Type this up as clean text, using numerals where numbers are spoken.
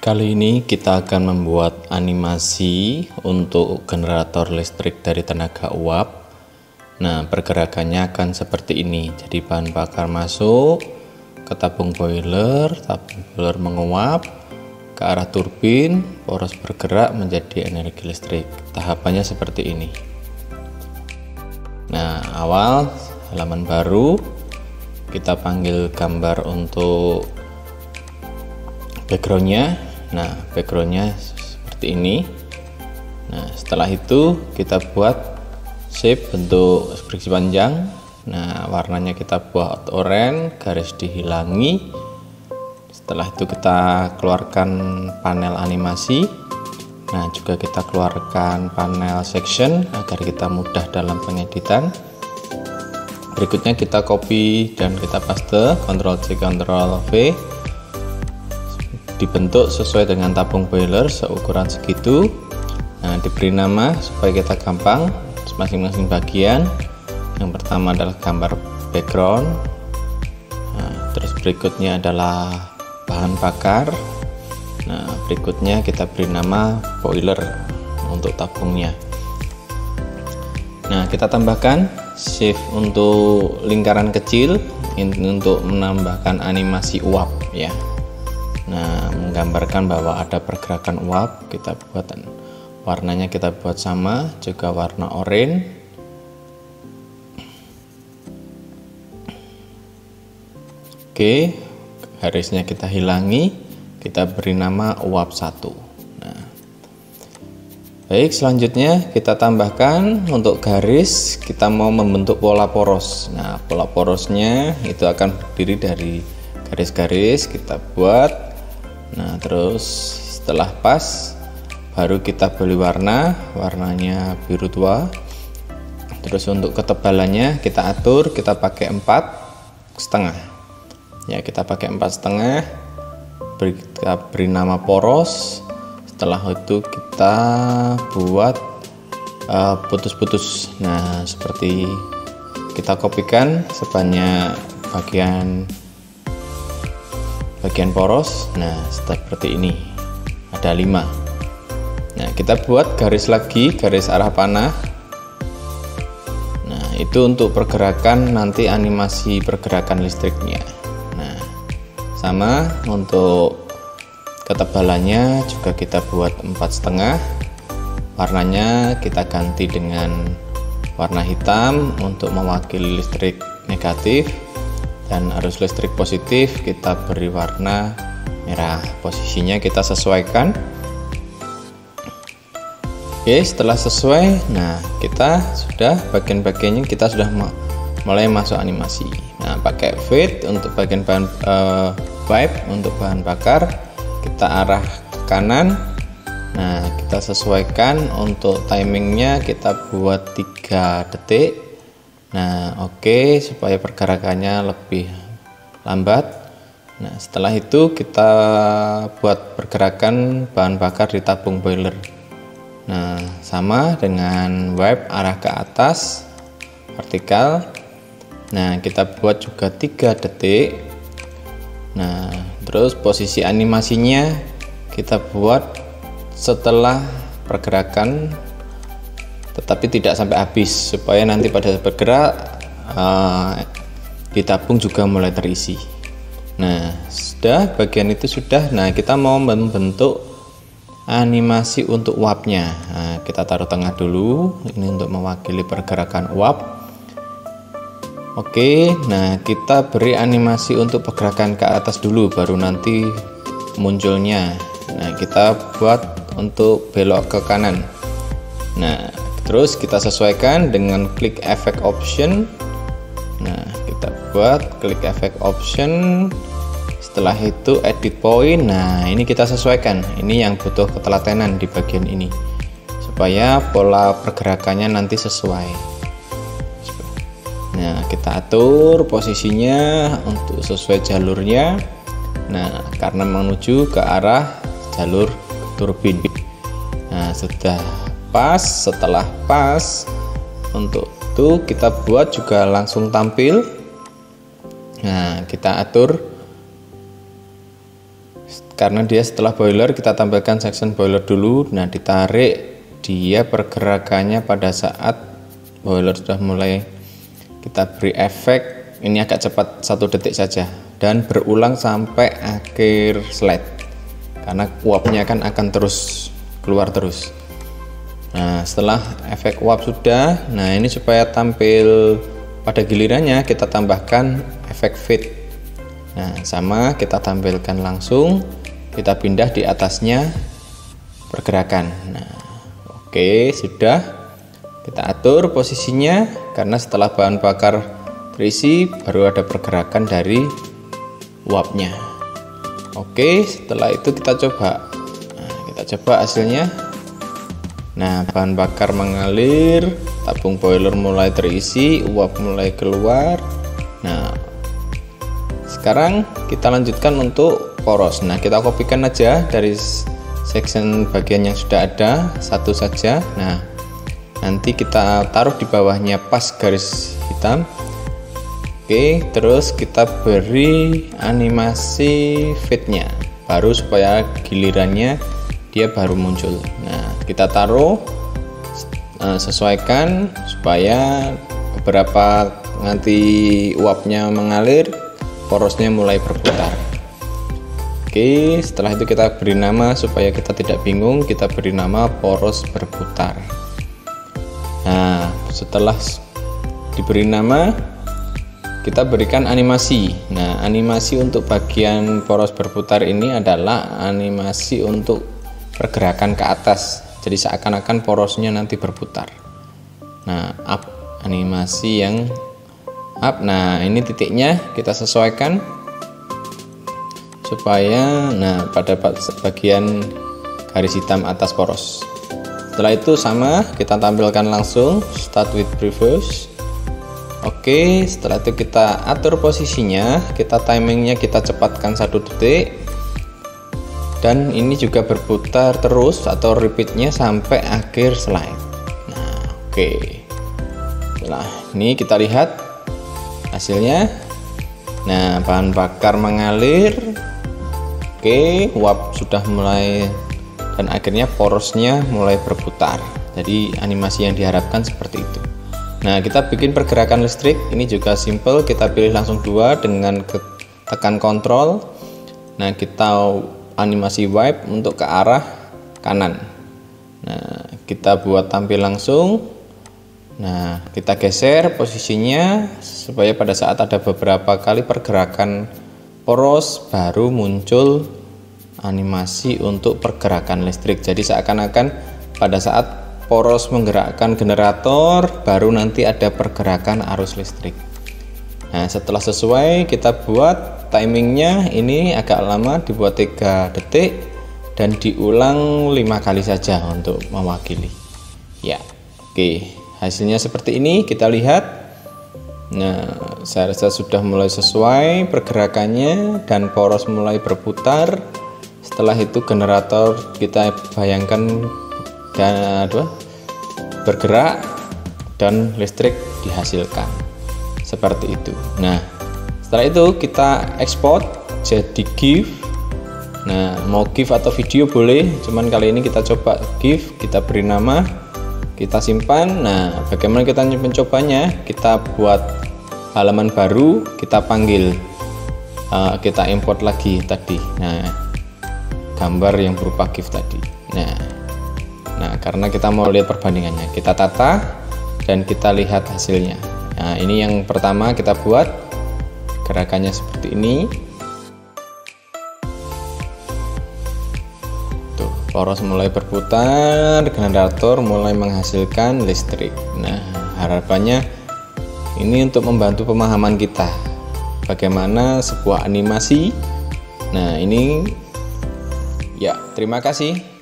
Kali ini kita akan membuat animasi untuk generator listrik dari tenaga uap. Nah, pergerakannya akan seperti ini. Jadi bahan bakar masuk ke tabung boiler menguap ke arah turbin, poros bergerak menjadi energi listrik. Tahapannya seperti ini. Nah, awal halaman baru, kita panggil gambar untuk backgroundnya. Nah, backgroundnya seperti ini. Nah, setelah itu kita buat shape bentuk ekspresi panjang. Nah, warnanya kita buat oranye, garis dihilangi. Setelah itu kita keluarkan panel animasi. Nah, juga kita keluarkan panel section agar kita mudah dalam pengeditan. Berikutnya kita copy dan kita paste, Ctrl C Ctrl V. Dibentuk sesuai dengan tabung boiler seukuran segitu. Nah, diberi nama supaya kita gampang masing-masing bagian. Yang pertama adalah gambar background. Nah, terus berikutnya adalah bahan bakar. Nah, berikutnya kita beri nama boiler untuk tabungnya. Nah, kita tambahkan shift untuk lingkaran kecil ini untuk menambahkan animasi uap ya. Nah, menggambarkan bahwa ada pergerakan uap. Kita buat warnanya, kita buat sama, juga warna oranye. Oke, garisnya kita hilangi, kita beri nama uap 1. Nah, baik, selanjutnya kita tambahkan untuk garis, kita mau membentuk pola poros. Nah, pola porosnya itu akan terdiri dari garis-garis, kita buat. Nah, terus setelah pas baru kita beli warnanya biru tua. Terus untuk ketebalannya kita atur, kita pakai 4,5 ya, kita pakai 4,5. Kita beri nama poros. Setelah itu kita buat putus-putus. Nah, seperti kita kopikan sebanyak bagian poros. Nah, seperti ini ada 5. Nah, kita buat garis lagi, garis arah panah. Nah, itu untuk pergerakan nanti animasi pergerakan listriknya. Nah, sama untuk ketebalannya juga kita buat 4,5. Warnanya kita ganti dengan warna hitam untuk mewakili listrik negatif. Dan arus listrik positif kita beri warna merah. Posisinya kita sesuaikan. Oke, setelah sesuai, nah kita sudah bagian-bagiannya kita sudah mulai masuk animasi. Nah, pakai fade untuk bagian bahan pipe untuk bahan bakar, kita arah ke kanan. Nah, kita sesuaikan untuk timingnya, kita buat 3 detik. Nah, oke, supaya pergerakannya lebih lambat. Nah, setelah itu kita buat pergerakan bahan bakar di tabung boiler. Nah, sama dengan wipe arah ke atas vertikal. Nah, kita buat juga 3 detik. Nah, terus posisi animasinya kita buat setelah pergerakan, tetapi tidak sampai habis, supaya nanti pada bergerak di tabung juga mulai terisi. Nah, sudah bagian itu sudah. Nah, kita mau membentuk animasi untuk uapnya. Nah, kita taruh tengah dulu, ini untuk mewakili pergerakan uap. Oke, nah kita beri animasi untuk pergerakan ke atas dulu, baru nanti munculnya. Nah, kita buat untuk belok ke kanan. Nah, terus kita sesuaikan dengan klik efek option. Nah, kita buat klik efek option. Setelah itu edit point. Nah, ini kita sesuaikan. Ini yang butuh ketelatenan di bagian ini supaya pola pergerakannya nanti sesuai. Nah, kita atur posisinya untuk sesuai jalurnya. Nah, karena menuju ke arah jalur turbin. Nah, sudah pas. Setelah pas, untuk itu kita buat juga langsung tampil. Nah, kita atur karena dia setelah boiler kita tampilkan section boiler dulu. Nah, ditarik, dia pergerakannya pada saat boiler sudah mulai kita beri efek, ini agak cepat 1 detik saja, dan berulang sampai akhir slide karena uapnya akan terus keluar terus. Nah, setelah efek uap sudah, nah ini supaya tampil pada gilirannya kita tambahkan efek fade. Nah, sama kita tampilkan langsung, kita pindah di atasnya pergerakan. Nah, oke, sudah kita atur posisinya karena setelah bahan bakar terisi baru ada pergerakan dari uapnya. Oke, setelah itu kita coba. Nah, kita coba hasilnya. Nah, bahan bakar mengalir, tabung boiler mulai terisi, uap mulai keluar. Nah, sekarang kita lanjutkan untuk poros. Nah, kita kopikan aja dari section bagian yang sudah ada satu saja. Nah, nanti kita taruh di bawahnya pas garis hitam. Oke, terus kita beri animasi fade-nya baru supaya gilirannya dia baru muncul. Nah, kita taruh, sesuaikan supaya beberapa nanti uapnya mengalir, porosnya mulai berputar. Oke, setelah itu kita beri nama supaya kita tidak bingung, kita beri nama poros berputar. Nah, setelah diberi nama, kita berikan animasi. Nah, animasi untuk bagian poros berputar ini adalah animasi untuk pergerakan ke atas, jadi seakan-akan porosnya nanti berputar. Nah, up, animasi yang up. Nah, ini titiknya kita sesuaikan supaya pada bagian garis hitam atas poros. Setelah itu sama, kita tampilkan langsung start with previous. Oke, setelah itu kita atur posisinya, kita timingnya kita cepatkan 1 detik, dan ini juga berputar terus atau repeatnya sampai akhir slide. Nah, oke. Nah, ini kita lihat hasilnya. Nah, bahan bakar mengalir. Oke, uap sudah mulai, dan akhirnya porosnya mulai berputar. Jadi animasi yang diharapkan seperti itu. Nah, kita bikin pergerakan listrik, ini juga simple, kita pilih langsung 2 dengan tekan kontrol. Nah, kita animasi wipe untuk ke arah kanan. Nah, kita buat tampil langsung. Nah, kita geser posisinya supaya pada saat ada beberapa kali pergerakan poros baru muncul animasi untuk pergerakan listrik. Jadi seakan-akan pada saat poros menggerakkan generator baru nanti ada pergerakan arus listrik. Nah, setelah sesuai kita buat timingnya, ini agak lama, dibuat 3 detik dan diulang 5 kali saja untuk mewakili ya. Oke, hasilnya seperti ini kita lihat. Nah, saya rasa sudah mulai sesuai pergerakannya dan poros mulai berputar. Setelah itu generator kita bayangkan bergerak dan listrik dihasilkan seperti itu. Nah, setelah itu kita ekspor jadi GIF. Nah, mau GIF atau video boleh, cuman kali ini kita coba GIF, kita beri nama, kita simpan. Nah, bagaimana kita mencobanya? Kita buat halaman baru, kita panggil, kita import lagi tadi. Nah, gambar yang berupa GIF tadi. Nah, karena kita mau lihat perbandingannya, kita tata dan kita lihat hasilnya. Nah, ini yang pertama kita buat, gerakannya seperti ini. Tuh, poros mulai berputar, generator mulai menghasilkan listrik. Nah, harapannya ini untuk membantu pemahaman kita bagaimana sebuah animasi. Nah, ini ya, terima kasih.